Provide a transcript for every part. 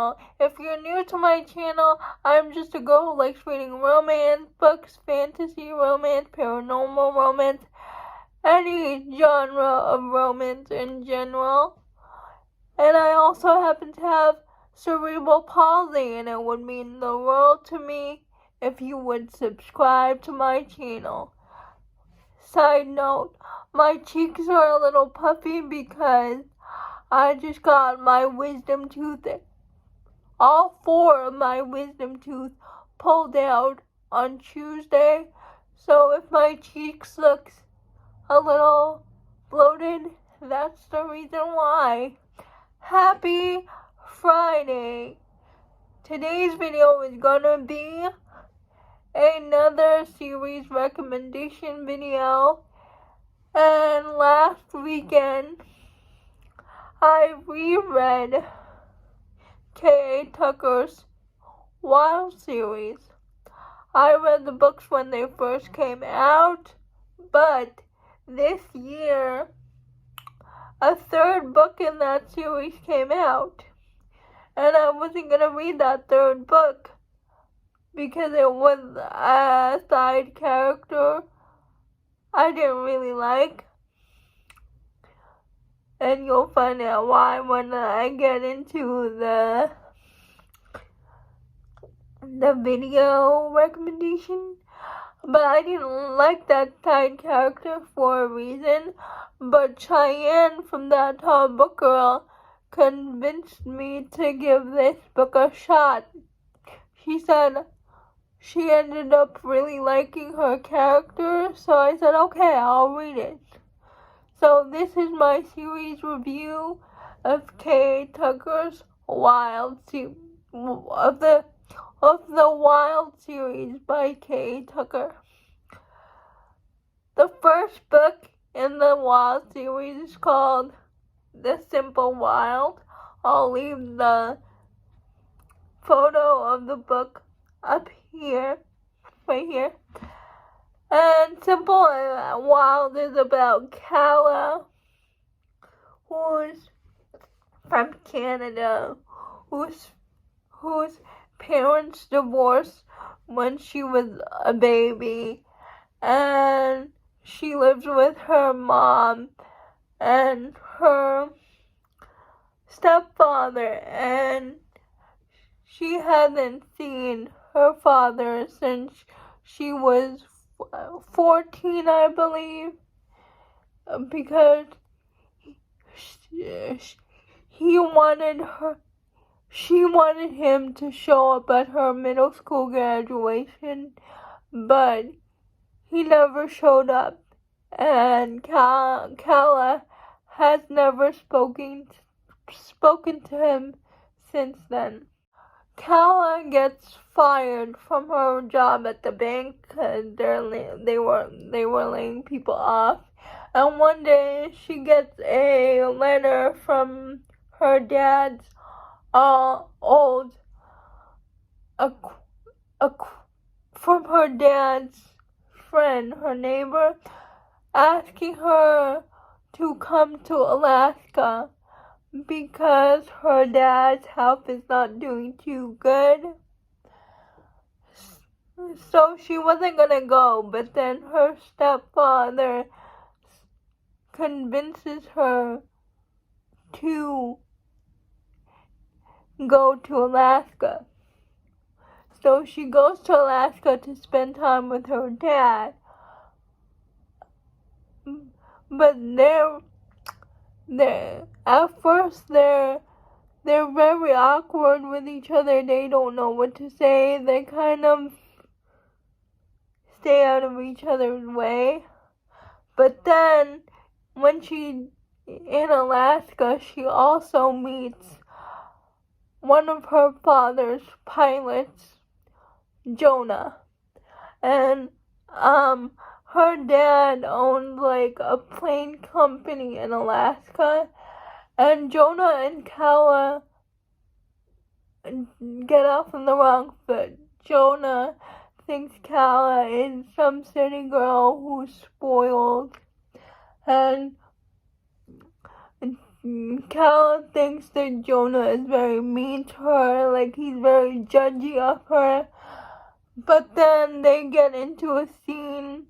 channel. If you're new to my channel, I'm just a girl who likes reading romance books, fantasy romance, paranormal romance, any genre of romance in general. And I also happen to have cerebral palsy, and it would mean the world to me if you would subscribe to my channel. Side note, my cheeks are a little puffy because I just got my wisdom tooth, all 4 of my wisdom tooth pulled out on Tuesday. So if my cheeks looks a little bloated, that's the reason why. Happy Friday! Today's video is gonna be another series recommendation video. And last weekend, I reread K.A Tucker's Wild series. I read the books when they first came out, but this year, a 3rd book in that series came out. And I wasn't going to read that 3rd book because it was a side character I didn't really like. And you'll find out why when I get into the video recommendation. But I didn't like that side character for a reason. But Cheyenne from That Tall Book Girl convinced me to give this book a shot. She said she ended up really liking her character, so I said, okay, I'll read it. So this is my series review of K.A Tucker's Wild of the Wild series by K.A Tucker. The first book in the Wild series is called The Simple Wild. I'll leave the photo of the book up here, right here. And Simple Wild is about K.A, who's from Canada, whose parents divorced when she was a baby, and she lives with her mom and her stepfather, and she hasn't seen her father since she was 14, I believe, because she wanted him to show up at her middle school graduation, but he never showed up, and K.A has never spoken to him since then. K.A gets fired from her job at the bank because they were laying people off, and one day she gets a letter from her dad's from her dad's friend, her neighbor, asking her to come to Alaska because her dad's health is not doing too good. So she wasn't gonna go, but then her stepfather convinces her to go to Alaska. So she goes to Alaska to spend time with her dad. But at first they're very awkward with each other. They don't know what to say. They kind of stay out of each other's way. But then when she's in Alaska, she also meets one of her father's pilots, Jonah. And her dad owned like a plane company in Alaska, and Jonah and K.A get off on the wrong foot. Jonah thinks K.A is some city girl who's spoiled, and K.A thinks that Jonah is very mean to her, like he's very judgy of her. But then they get into a scene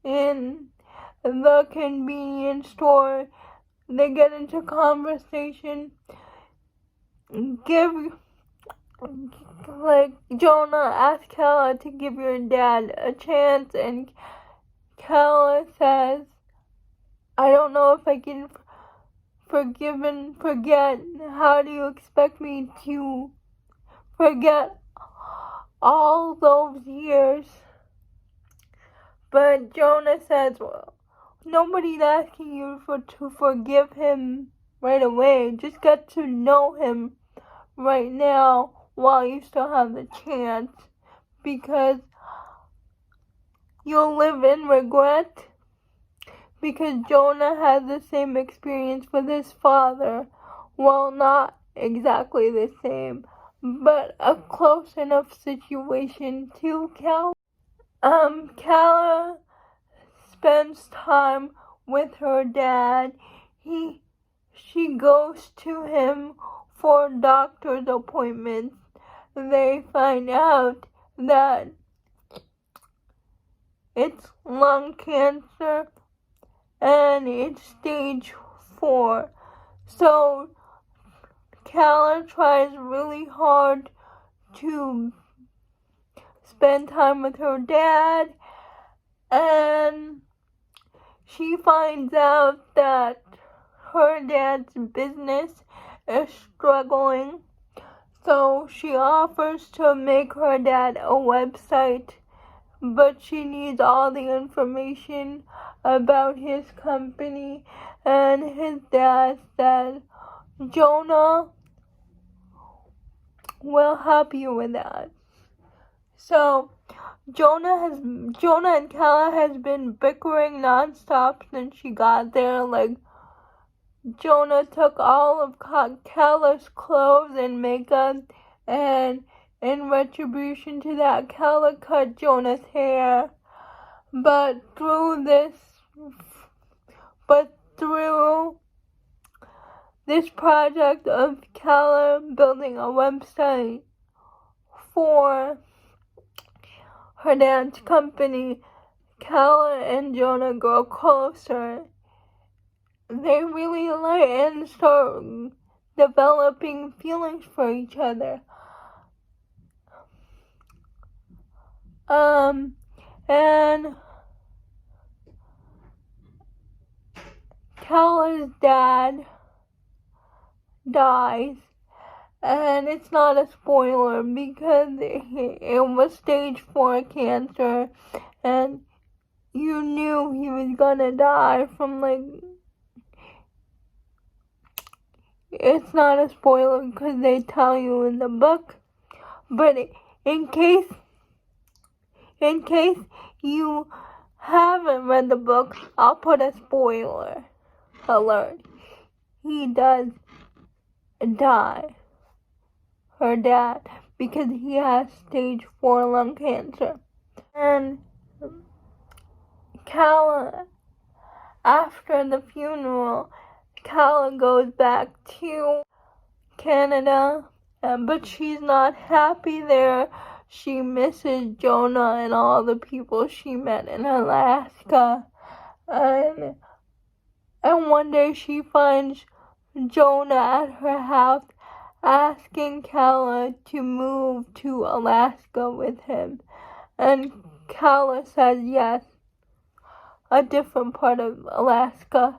in the convenience store. They get into conversation. Jonah asked K.A to give your dad a chance, and K.A says, I don't know if I can forgive and forget. How do you expect me to forget all those years? But Jonah says, well, nobody's asking you to forgive him right away. Just get to know him right now while you still have the chance, because you'll live in regret. Because Jonah had the same experience with his father. Well, not exactly the same, but a close enough situation to K.A. K.A spends time with her dad. She goes to him for doctor's appointments. They find out that it's lung cancer and it's stage 4. So K.A tries really hard to spend time with her dad, and she finds out that her dad's business is struggling. So she offers to make her dad a website, but she needs all the information about his company, and his dad said, Jonah will help you with that. So Jonah and K.A has been bickering nonstop since she got there. Like, Jonah took all of K.A's clothes and makeup, and in retribution to that, K.A cut Jonah's hair. But through this project of K.A building a website for her dad's company, K.A and Jonah grow closer. They really like and start developing feelings for each other. And K.A's dad dies, and it's not a spoiler because it was stage 4 cancer, and you knew he was gonna die from, like, it's not a spoiler because they tell you in the book, but in case you haven't read the book, I'll put a spoiler alert. He does die, her dad, because he has stage 4 lung cancer. And K.A, after the funeral, K.A goes back to Canada, but she's not happy there. She misses Jonah and all the people she met in Alaska. And one day she finds Jonah at her house asking K.A to move to Alaska with him. And K.A says yes. A different part of Alaska.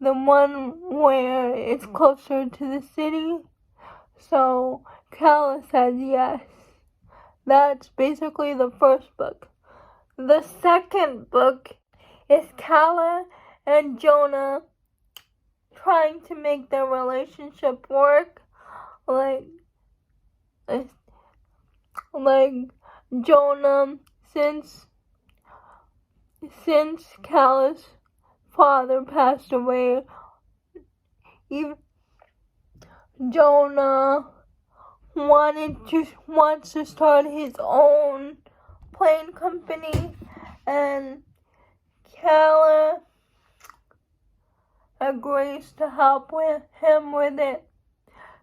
The one where it's closer to the city. So K.A says yes. That's basically the first book. The second book is K.A and Jonah trying to make their relationship work. Like Jonah, since K.A's father passed away, Jonah wants to start his own plane company, and K.A agrees to help him with it.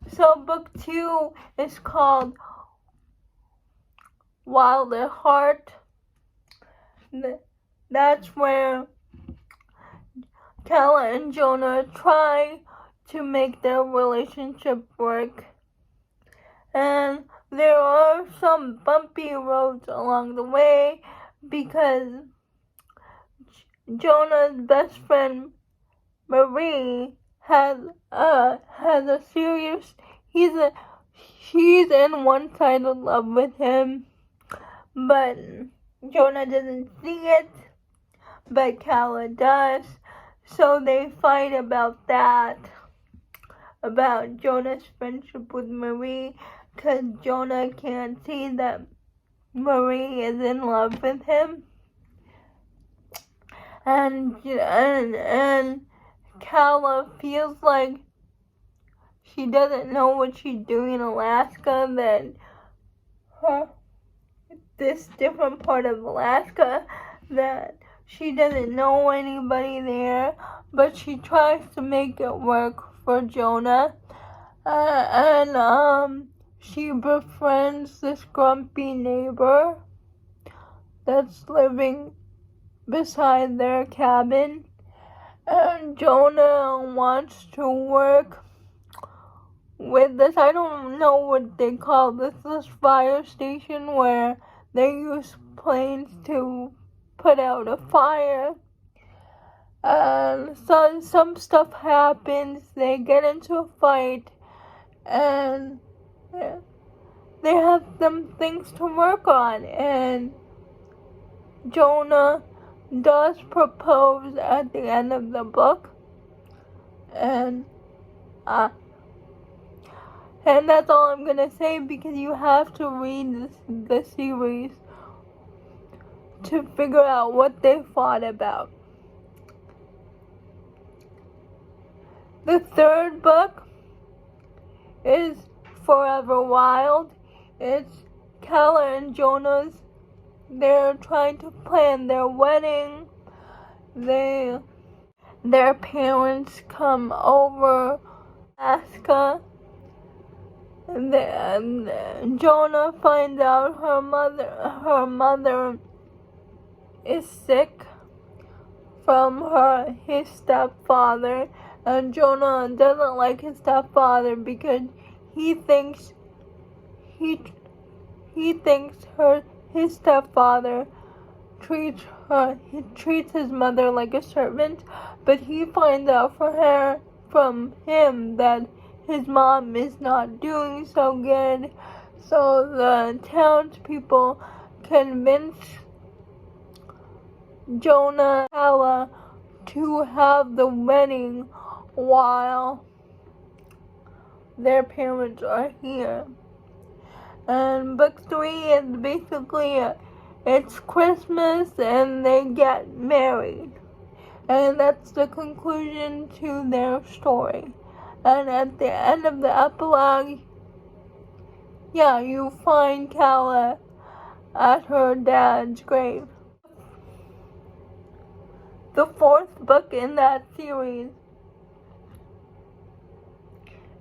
So book 2 is called Wild at Heart. That's where Kala and Jonah try to make their relationship work. And there are some bumpy roads along the way because Jonah's best friend Marie has a serious she's in one-sided love with him, but Jonah doesn't see it, but Kala does. So they fight about that, about Jonah's friendship with Marie, because Jonah can't see that Marie is in love with him. And Kala feels like she doesn't know what she's doing in Alaska, that this different part of Alaska, that she doesn't know anybody there, but she tries to make it work for Jonah. And she befriends this grumpy neighbor that's living beside their cabin. And Jonah wants to work with this, I don't know what they call this fire station where they use planes to put out a fire. So some stuff happens, they get into a fight, and they have some things to work on, and Jonah does propose at the end of the book, and that's all I'm gonna say, because you have to read the series to figure out what they fought about. The third book is Forever Wild. It's Kala and Jonah's. They're trying to plan their wedding. Their parents come over Alaska. And Jonah finds out her mother is sick from his stepfather, and Jonah doesn't like his stepfather because he thinks his stepfather treats his mother like a servant, but he finds out from him that his mom is not doing so good. So the townspeople convince Jonah and Kala to have the wedding while their parents are here. And book 3 is basically it's Christmas and they get married. And that's the conclusion to their story. And at the end of the epilogue, you find Kala at her dad's grave. The fourth book in that series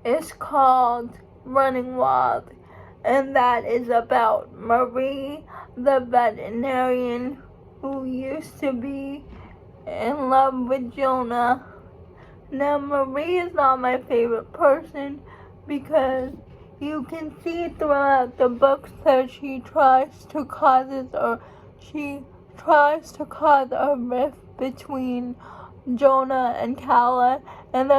is called Running Wild, and that is about Marie, the veterinarian who used to be in love with Jonah. Now, Marie is not my favorite person because you can see throughout the books that she tries to cause a rift between Jonah and Kala, and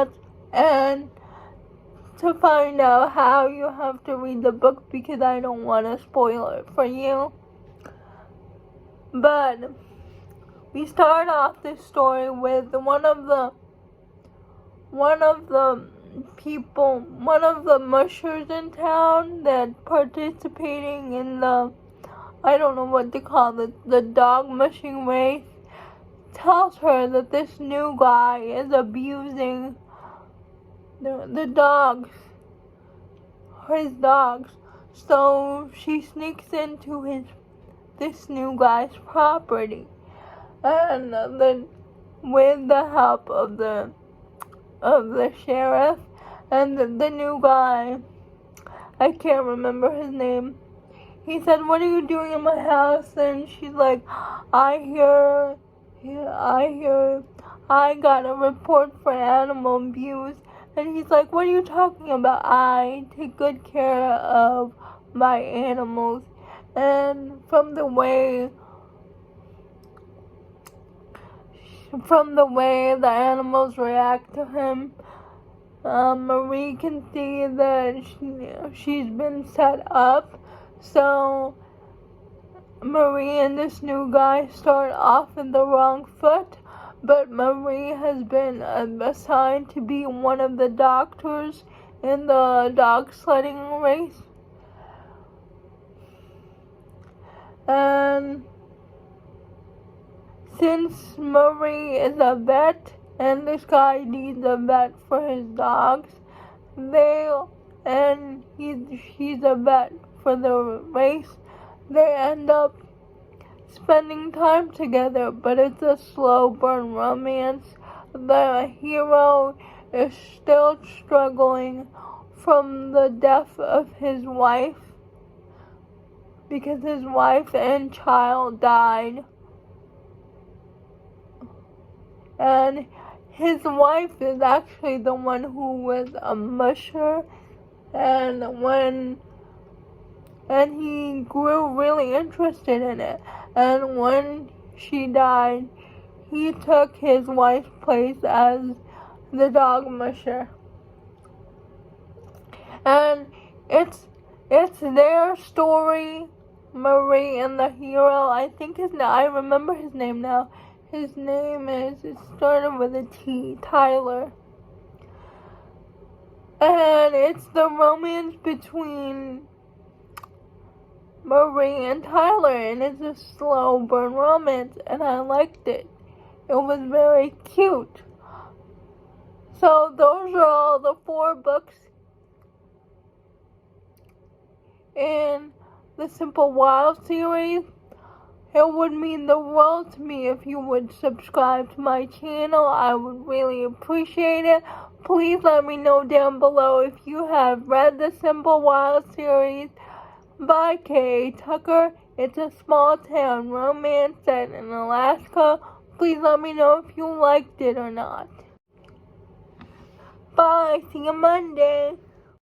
to find out how, you have to read the book because I don't want to spoil it for you. But we start off this story with one of the mushers in town that participating in the, I don't know what they call it, the dog mushing race, tells her that this new guy is abusing the dogs, his dogs. So she sneaks into this new guy's property, and with the help of the of the sheriff and the new guy. I can't remember his name. He said, "What are you doing in my house?" And she's like, I got a report for animal abuse." And he's like, "What are you talking about? I take good care of my animals." And from the way the animals react to him, Marie can see that she's been set up. So Marie and this new guy start off in the wrong foot, but Marie has been assigned to be one of the doctors in the dog sledding race. And since Marie is a vet and this guy needs a vet for his dogs, he's a vet for the race, they end up spending time together, but it's a slow burn romance. The hero is still struggling from the death of his wife, because his wife and child died. And his wife is actually the one who was a musher, and he grew really interested in it. And when she died, he took his wife's place as the dog musher. And it's their story, Marie and the hero. I remember his name now. His name it started with a T, Tyler. And it's the romance between Marie and Tyler, and it's a slow burn romance, and I liked it. It was very cute. So those are all the 4 books in the Simple Wild series. It would mean the world to me if you would subscribe to my channel. I would really appreciate it. Please let me know down below if you have read the Simple Wild series by K.A Tucker. It's a small town romance set in Alaska. Please let me know if you liked it or not. Bye. See you Monday.